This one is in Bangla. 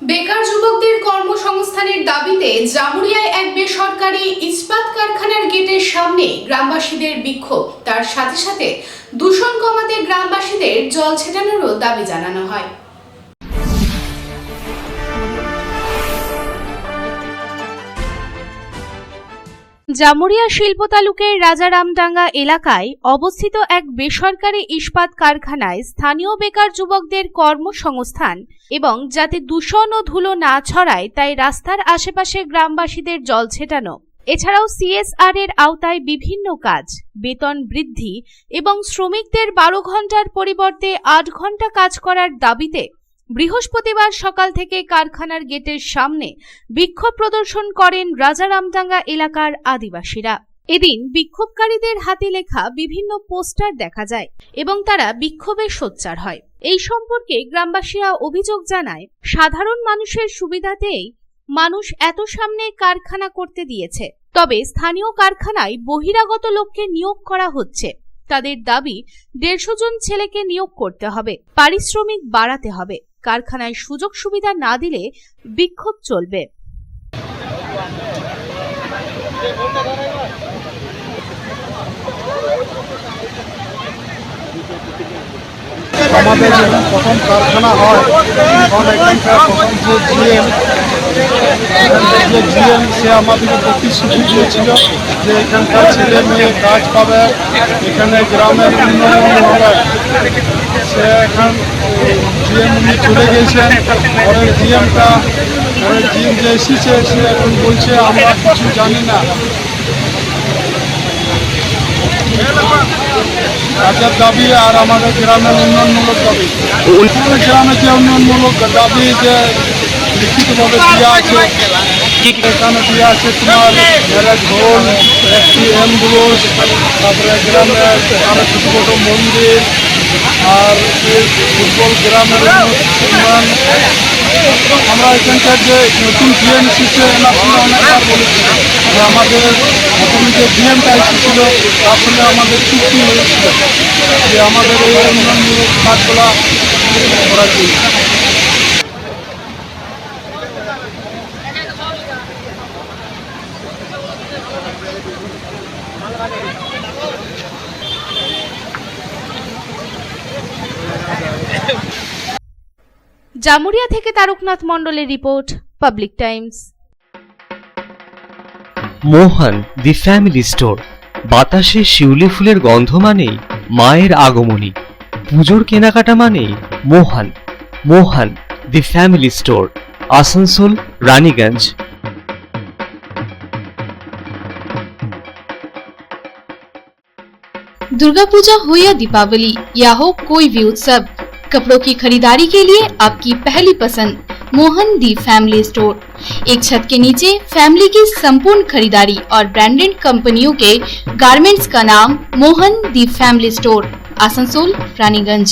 বেকার যুবকদের কর্মসংস্থানের দাবিতে জামুরিয়ায় এক বেসরকারি ইস্পাত কারখানার গেটের সামনে গ্রামবাসীদের বিক্ষোভ। তার সাথে সাথে দূষণ কমাতে গ্রামবাসীদের জল ছেটানোরও দাবি জানানো হয়। জামুরিয়া শিল্প তালুকের রাজারামডাঙ্গা এলাকায় অবস্থিত এক বেসরকারি ইস্পাত কারখানায় স্থানীয় বেকার যুবকদের কর্মসংস্থান এবং যাতে দূষণ ও ধুলো না ছড়ায় তাই রাস্তার আশেপাশে গ্রামবাসীদের জল ছেটানো, এছাড়াও সিএসআর এর আওতায় বিভিন্ন কাজ, বেতন বৃদ্ধি এবং শ্রমিকদের 12 ঘন্টার পরিবর্তে 8 ঘন্টা কাজ করার দাবিতে বৃহস্পতিবার সকাল থেকে কারখানার গেটের সামনে বিক্ষোভ প্রদর্শন করেন রাজারামডাঙ্গা এলাকার আদিবাসীরা। এদিন বিক্ষোভকারীদের হাতে লেখা বিভিন্ন পোস্টার দেখা যায় এবং তারা বিক্ষোভে সোচ্চার হয়। এই সম্পর্কে গ্রামবাসীরা অভিযোগ জানায়, সাধারণ মানুষের সুবিধাতেই মানুষ এত সামনে কারখানা করতে দিয়েছে, তবে স্থানীয় কারখানায় বহিরাগত লোককে নিয়োগ করা হচ্ছে। তাদের দাবি 150 জন ছেলেকে নিয়োগ করতে হবে, পারিশ্রমিক বাড়াতে হবে, কারখানায় সুযোগ সুবিধা না দিলে বিক্ষোভ চলবে। আমাদের যখন প্রথম কারখানা হয় তখন এখানকার প্রথম যে জিএম সে আমাদেরকে প্রতিশ্রুতি দিয়েছিল যে এখানকার ছেলে মেয়ে কাজ পাবে, এখানে গ্রামের উন্নয়ন হবে। সে এখন জিএম উনি চলে গিয়েছেন, পরের জিএম যে এসেছে সে এখন বলছে আমরা কিছু জানি না। কাজের দাবি আর আমাদের গ্রামের উন্নয়নমূলক দাবি, গ্রামের যে উন্নয়নমূলক দাবি যে লিখিতভাবে দেওয়া আছে, এখানে দেওয়া আছে তোমার ঘোল, একটি অ্যাম্বুলেন্স, তারপরে গ্রামের আরো ছোটো ছোটো মন্দির আর ফুটবল গ্রামের উন্নয়ন। আমরা এখানকার যে নতুন ডিএম এসেছে এনার সঙ্গে অনেকবার বলেছি যে আমাদের প্রথমে যে ডিএমটা এসেছিল তার সঙ্গে আমাদের চুক্তি হয়েছিল যে আমাদের এই উন্নয়নমূলক কাজগুলো করার জন্য। জামুরিয়া থেকে তারকনাথ মণ্ডলের report, public Times. Mohan the family store. বাতাসে শিউলি ফুলের গন্ধ মানেই মায়ের আগমনী, পুজোর কেনাকাটা মানেই Mohan. Mohan the family store, Asansol, Raniganj. Durga Puja हो या दीपावली या हो कोई भी उत्सव, कपड़ों की खरीदारी के लिए आपकी पहली पसंद मोहन दी फैमिली स्टोर। एक छत के नीचे फैमिली की संपूर्ण खरीदारी और ब्रांडेड कंपनियों के गारमेंट्स का नाम मोहन दी फैमिली स्टोर, आसनसोल, रानीगंज।